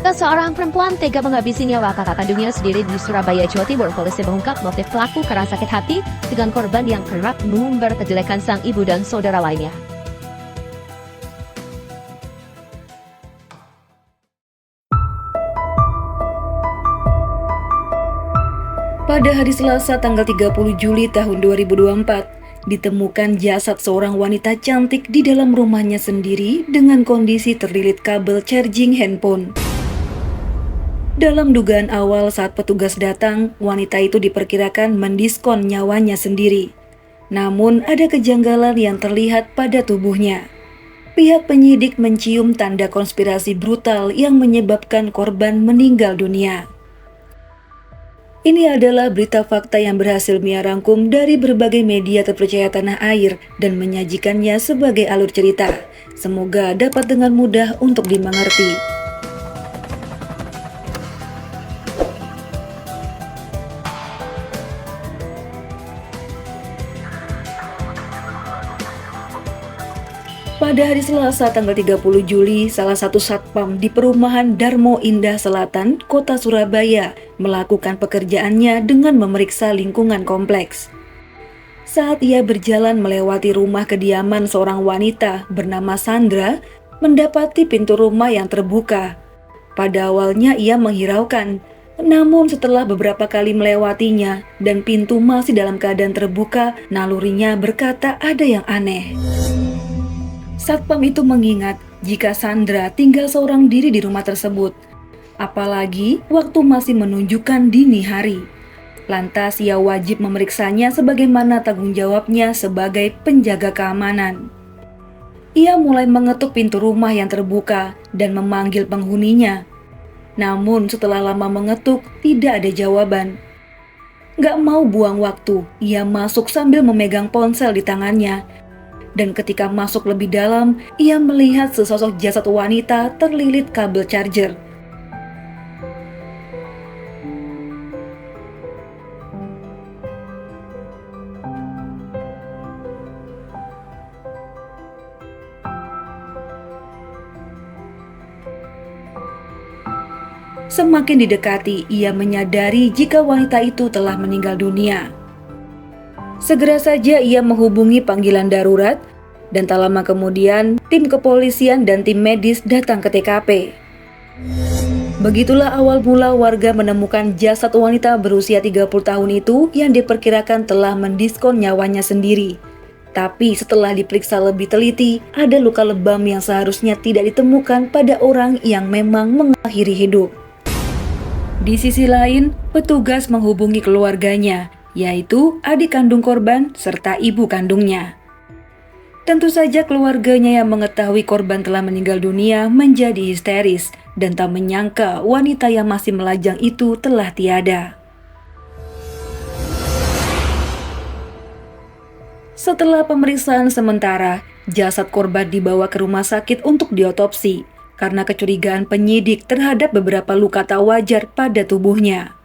Seorang perempuan tega menghabisi nyawa kakak kandungnya sendiri di Surabaya, Jawa Timur. Polisi mengungkap motif pelaku karena sakit hati dengan korban yang kerap mengumbar kejelekan sang ibu dan saudara lainnya. Pada hari Selasa tanggal 30 Juli tahun 2024, ditemukan jasad seorang wanita cantik di dalam rumahnya sendiri dengan kondisi terlilit kabel charging handphone. Dalam dugaan awal saat petugas datang, wanita itu diperkirakan mendiskon nyawanya sendiri. Namun ada kejanggalan yang terlihat pada tubuhnya. Pihak penyidik mencium tanda konspirasi brutal yang menyebabkan korban meninggal dunia. Ini adalah berita fakta yang berhasil Mia rangkum dari berbagai media terpercaya tanah air dan menyajikannya sebagai alur cerita. Semoga dapat dengan mudah untuk dimengerti. Pada hari Selasa tanggal 30 Juli, salah satu satpam di perumahan Darmo Indah Selatan, Kota Surabaya, melakukan pekerjaannya dengan memeriksa lingkungan kompleks. Saat ia berjalan melewati rumah kediaman seorang wanita bernama Sandra, mendapati pintu rumah yang terbuka. Pada awalnya ia menghiraukan, namun setelah beberapa kali melewatinya dan pintu masih dalam keadaan terbuka, nalurinya berkata ada yang aneh. Satpam itu mengingat jika Sandra tinggal seorang diri di rumah tersebut, apalagi waktu masih menunjukkan dini hari. Lantas ia wajib memeriksanya sebagaimana tanggung jawabnya sebagai penjaga keamanan. Ia mulai mengetuk pintu rumah yang terbuka dan memanggil penghuninya. Namun setelah lama mengetuk, tidak ada jawaban. Gak mau buang waktu, ia masuk sambil memegang ponsel di tangannya. Dan ketika masuk lebih dalam, ia melihat sesosok jasad wanita terlilit kabel charger. Semakin didekati, ia menyadari jika wanita itu telah meninggal dunia. Segera saja ia menghubungi panggilan darurat, dan tak lama kemudian tim kepolisian dan tim medis datang ke TKP. Begitulah awal mula warga menemukan jasad wanita berusia 30 tahun itu yang diperkirakan telah mendiskon nyawanya sendiri. Tapi setelah diperiksa lebih teliti, ada luka lebam yang seharusnya tidak ditemukan pada orang yang memang mengakhiri hidup. Di sisi lain, petugas menghubungi keluarganya, yaitu adik kandung korban serta ibu kandungnya. Tentu saja keluarganya yang mengetahui korban telah meninggal dunia menjadi histeris dan tak menyangka wanita yang masih melajang itu telah tiada. Setelah pemeriksaan sementara, jasad korban dibawa ke rumah sakit untuk diotopsi karena kecurigaan penyidik terhadap beberapa luka tak wajar pada tubuhnya.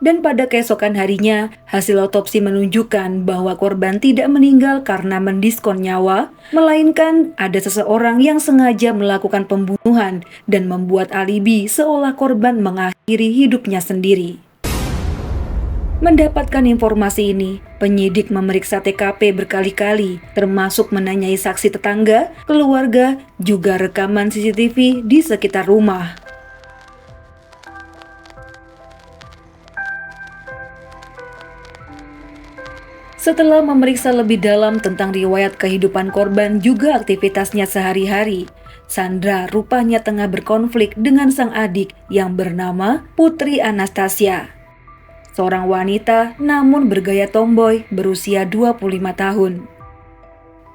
Dan pada keesokan harinya, hasil otopsi menunjukkan bahwa korban tidak meninggal karena mendiskon nyawa, melainkan ada seseorang yang sengaja melakukan pembunuhan dan membuat alibi seolah korban mengakhiri hidupnya sendiri. Mendapatkan informasi ini, penyidik memeriksa TKP berkali-kali, termasuk menanyai saksi tetangga, keluarga, juga rekaman CCTV di sekitar rumah. Setelah memeriksa lebih dalam tentang riwayat kehidupan korban juga aktivitasnya sehari-hari, Sandra rupanya tengah berkonflik dengan sang adik yang bernama Putri Anastasia. Seorang wanita namun bergaya tomboy berusia 25 tahun.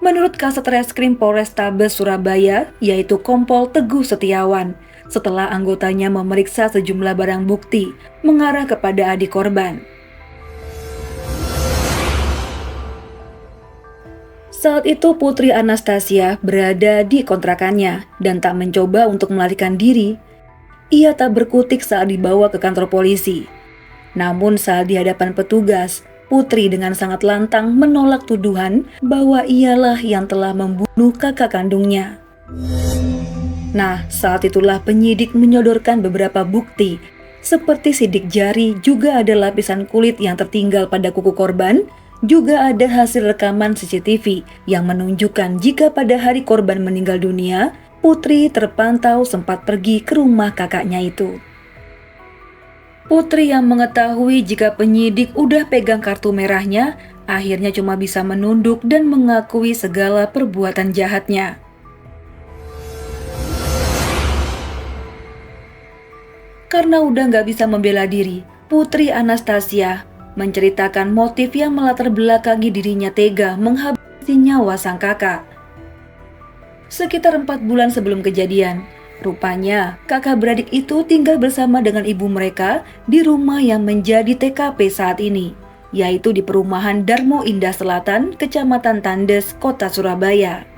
Menurut Kasat Reskrim Polrestabes Surabaya, yaitu Kompol Teguh Setiawan, setelah anggotanya memeriksa sejumlah barang bukti mengarah kepada adik korban. Saat itu Putri Anastasia berada di kontrakannya dan tak mencoba untuk melarikan diri. Ia tak berkutik saat dibawa ke kantor polisi. Namun saat di hadapan petugas, Putri dengan sangat lantang menolak tuduhan bahwa ialah yang telah membunuh kakak kandungnya. Nah, saat itulah penyidik menyodorkan beberapa bukti, seperti sidik jari, juga ada lapisan kulit yang tertinggal pada kuku korban, juga ada hasil rekaman CCTV yang menunjukkan jika pada hari korban meninggal dunia, Putri terpantau sempat pergi ke rumah kakaknya itu. Putri yang mengetahui jika penyidik udah pegang kartu merahnya, akhirnya cuma bisa menunduk dan mengakui segala perbuatan jahatnya. Karena udah nggak bisa membela diri, Putri Anastasia menceritakan motif yang melatar belakangi dirinya tega menghabisi nyawa sang kakak. Sekitar 4 bulan sebelum kejadian, rupanya kakak beradik itu tinggal bersama dengan ibu mereka di rumah yang menjadi TKP saat ini, yaitu di perumahan Darmo Indah Selatan, Kecamatan Tandes, Kota Surabaya.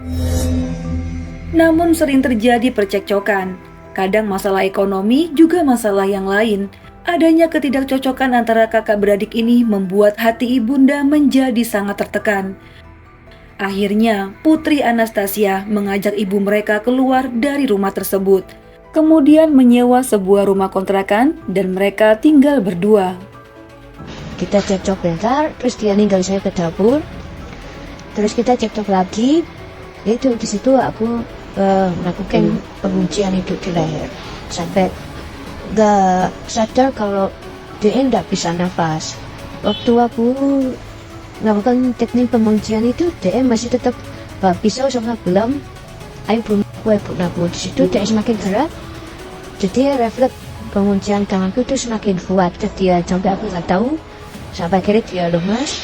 Namun sering terjadi percekcokan, kadang masalah ekonomi juga masalah yang lain. Adanya ketidakcocokan antara kakak beradik ini membuat hati ibunda menjadi sangat tertekan. Akhirnya, Putri Anastasia mengajak ibu mereka keluar dari rumah tersebut, kemudian menyewa sebuah rumah kontrakan dan mereka tinggal berdua. Kita cekcok bentar, terus dia ninggal saya ke dapur, terus kita cekcok lagi. Itu di situ aku melakukan penguncian hidup di leher sampai gak sadar kalau dia nggak bisa nafas. Waktu aku melakukan teknik penguncian itu, dia masih tetap pisau sama gelam, ayo bunuh di situ dia semakin berat, jadi refleks penguncian tanganku itu semakin kuat, jadi sampai aku nggak tahu sampai akhirnya dia lemas.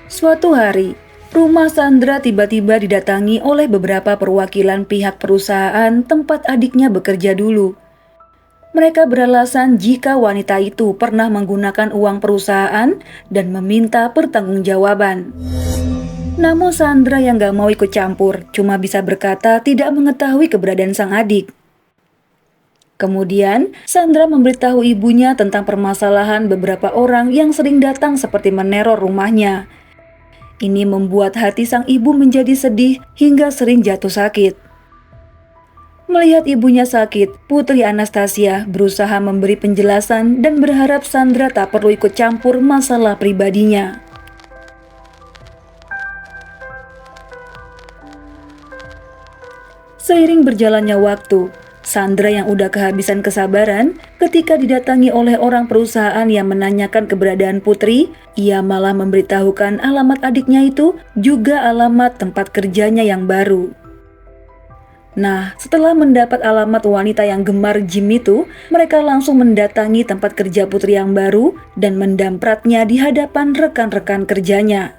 Suatu hari, rumah Sandra tiba-tiba didatangi oleh beberapa perwakilan pihak perusahaan tempat adiknya bekerja dulu. Mereka beralasan jika wanita itu pernah menggunakan uang perusahaan dan meminta pertanggungjawaban. Namun Sandra yang gak mau ikut campur, cuma bisa berkata tidak mengetahui keberadaan sang adik. Kemudian, Sandra memberitahu ibunya tentang permasalahan beberapa orang yang sering datang seperti meneror rumahnya. Ini membuat hati sang ibu menjadi sedih hingga sering jatuh sakit. Melihat ibunya sakit, Putri Anastasia berusaha memberi penjelasan dan berharap Sandra tak perlu ikut campur masalah pribadinya. Seiring berjalannya waktu, Sandra yang udah kehabisan kesabaran ketika didatangi oleh orang perusahaan yang menanyakan keberadaan Putri, ia malah memberitahukan alamat adiknya itu juga alamat tempat kerjanya yang baru. Nah, setelah mendapat alamat wanita yang gemar gym itu, mereka langsung mendatangi tempat kerja Putri yang baru dan mendampratnya di hadapan rekan-rekan kerjanya.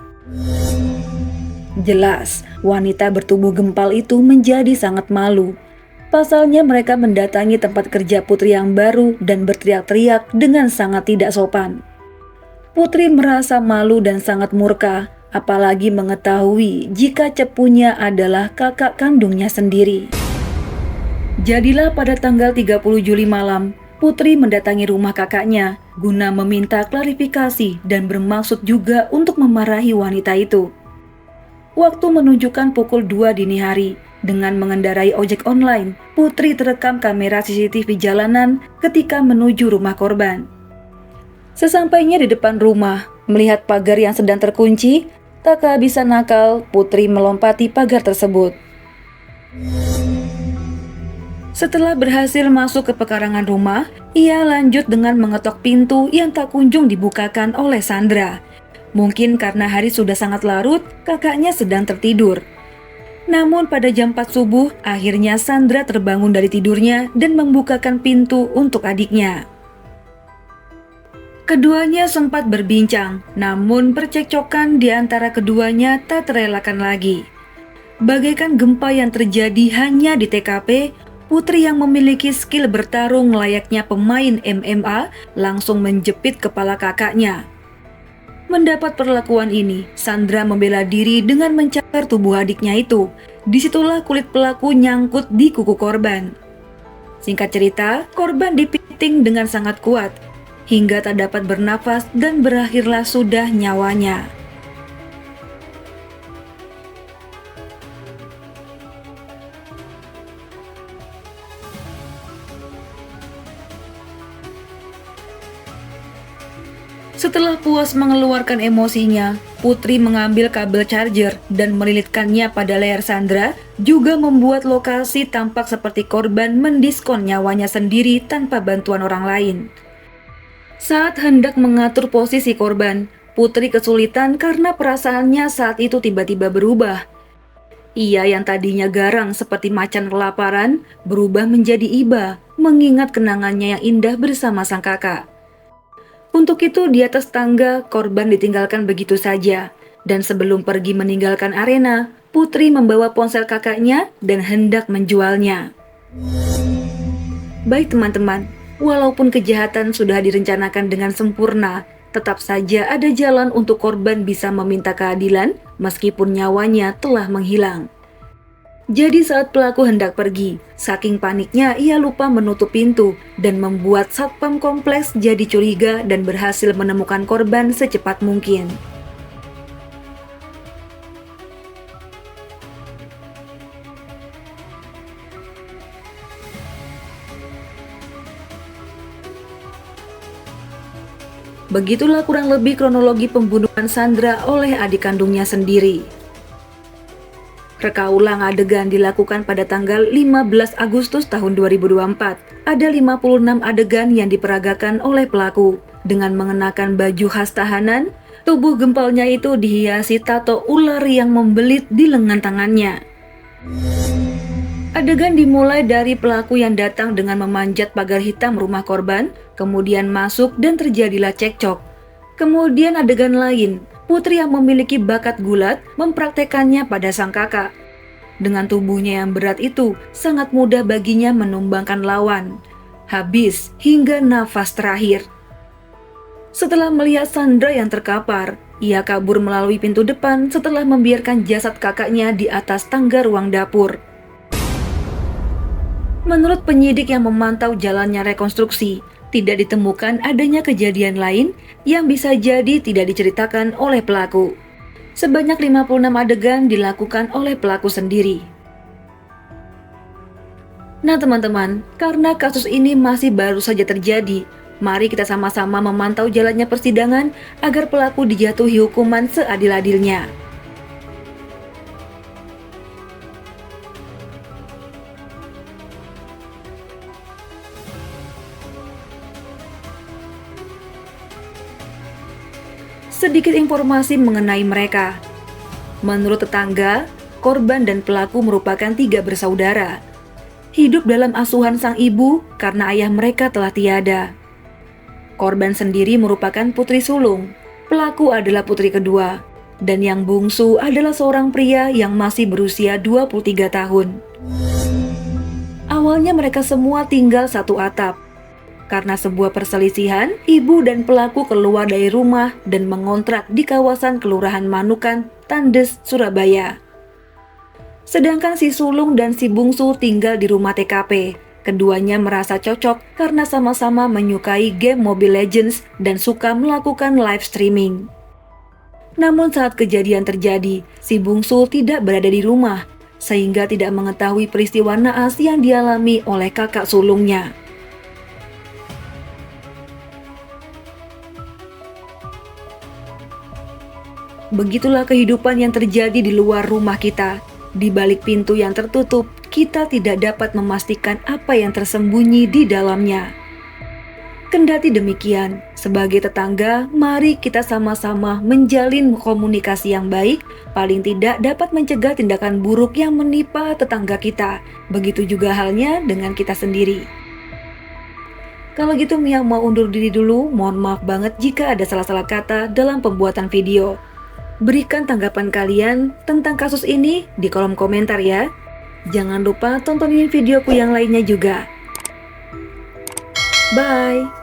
Jelas, wanita bertubuh gempal itu menjadi sangat malu. Pasalnya mereka mendatangi tempat kerja Putri yang baru dan berteriak-teriak dengan sangat tidak sopan. Putri merasa malu dan sangat murka, apalagi mengetahui jika cepunya adalah kakak kandungnya sendiri. Jadilah pada tanggal 30 Juli malam, Putri mendatangi rumah kakaknya guna meminta klarifikasi dan bermaksud juga untuk memarahi wanita itu. Waktu menunjukkan pukul 2 dini hari. Dengan mengendarai ojek online, Putri terekam kamera CCTV jalanan ketika menuju rumah korban. Sesampainya di depan rumah, melihat pagar yang sedang terkunci, tak kehabisan nakal, Putri melompati pagar tersebut. Setelah berhasil masuk ke pekarangan rumah, ia lanjut dengan mengetok pintu yang tak kunjung dibukakan oleh Sandra. Mungkin karena hari sudah sangat larut, kakaknya sedang tertidur. Namun pada jam 4 subuh, akhirnya Sandra terbangun dari tidurnya dan membukakan pintu untuk adiknya. Keduanya sempat berbincang, namun percekcokan di antara keduanya tak terelakkan lagi. Bagaikan gempa yang terjadi hanya di TKP, Putri yang memiliki skill bertarung layaknya pemain MMA langsung menjepit kepala kakaknya. Mendapat perlakuan ini, Sandra membela diri dengan mencakar tubuh adiknya itu. Disitulah kulit pelaku nyangkut di kuku korban. Singkat cerita, korban dipiting dengan sangat kuat, hingga tak dapat bernafas dan berakhirlah sudah nyawanya. Setelah puas mengeluarkan emosinya, Putri mengambil kabel charger dan melilitkannya pada leher Sandra, juga membuat lokasi tampak seperti korban mendiskon nyawanya sendiri tanpa bantuan orang lain. Saat hendak mengatur posisi korban, Putri kesulitan karena perasaannya saat itu tiba-tiba berubah. Ia yang tadinya garang seperti macan kelaparan, berubah menjadi iba, mengingat kenangannya yang indah bersama sang kakak. Untuk itu di atas tangga, korban ditinggalkan begitu saja. Dan sebelum pergi meninggalkan arena, Putri membawa ponsel kakaknya dan hendak menjualnya. Baik teman-teman, walaupun kejahatan sudah direncanakan dengan sempurna, tetap saja ada jalan untuk korban bisa meminta keadilan meskipun nyawanya telah menghilang. Jadi saat pelaku hendak pergi, saking paniknya ia lupa menutup pintu dan membuat satpam kompleks jadi curiga dan berhasil menemukan korban secepat mungkin. Begitulah kurang lebih kronologi pembunuhan Sandra oleh adik kandungnya sendiri. Reka ulang adegan dilakukan pada tanggal 15 Agustus tahun 2024. Ada 56 adegan yang diperagakan oleh pelaku. Dengan mengenakan baju khas tahanan, tubuh gempalnya itu dihiasi tato ular yang membelit di lengan tangannya. Adegan dimulai dari pelaku yang datang dengan memanjat pagar hitam rumah korban, kemudian masuk dan terjadilah cekcok. Kemudian adegan lain, Putri yang memiliki bakat gulat mempraktekannya pada sang kakak. Dengan tubuhnya yang berat itu, sangat mudah baginya menumbangkan lawan. Habis hingga nafas terakhir. Setelah melihat Sandra yang terkapar, ia kabur melalui pintu depan setelah membiarkan jasad kakaknya di atas tangga ruang dapur. Menurut penyidik yang memantau jalannya rekonstruksi, tidak ditemukan adanya kejadian lain yang bisa jadi tidak diceritakan oleh pelaku. Sebanyak 56 adegan dilakukan oleh pelaku sendiri. Nah teman-teman, karena kasus ini masih baru saja terjadi, mari kita sama-sama memantau jalannya persidangan agar pelaku dijatuhi hukuman seadil-adilnya. Sedikit informasi mengenai mereka. Menurut tetangga, korban dan pelaku merupakan 3 bersaudara. Hidup dalam asuhan sang ibu karena ayah mereka telah tiada. Korban sendiri merupakan putri sulung, pelaku adalah putri kedua, dan yang bungsu adalah seorang pria yang masih berusia 23 tahun. Awalnya mereka semua tinggal satu atap. Karena sebuah perselisihan, ibu dan pelaku keluar dari rumah dan mengontrak di kawasan Kelurahan Manukan, Tandes, Surabaya. Sedangkan si sulung dan si bungsu tinggal di rumah TKP. Keduanya merasa cocok karena sama-sama menyukai game Mobile Legends dan suka melakukan live streaming. Namun saat kejadian terjadi, si bungsu tidak berada di rumah, sehingga tidak mengetahui peristiwa naas yang dialami oleh kakak sulungnya. Begitulah kehidupan yang terjadi di luar rumah kita. Di balik pintu yang tertutup, kita tidak dapat memastikan apa yang tersembunyi di dalamnya. Kendati demikian, sebagai tetangga, mari kita sama-sama menjalin komunikasi yang baik, paling tidak dapat mencegah tindakan buruk yang menimpa tetangga kita. Begitu juga halnya dengan kita sendiri. Kalau gitu Mia mau undur diri dulu, mohon maaf banget jika ada salah-salah kata dalam pembuatan video. Berikan tanggapan kalian tentang kasus ini di kolom komentar ya. Jangan lupa tontonin videoku yang lainnya juga. Bye!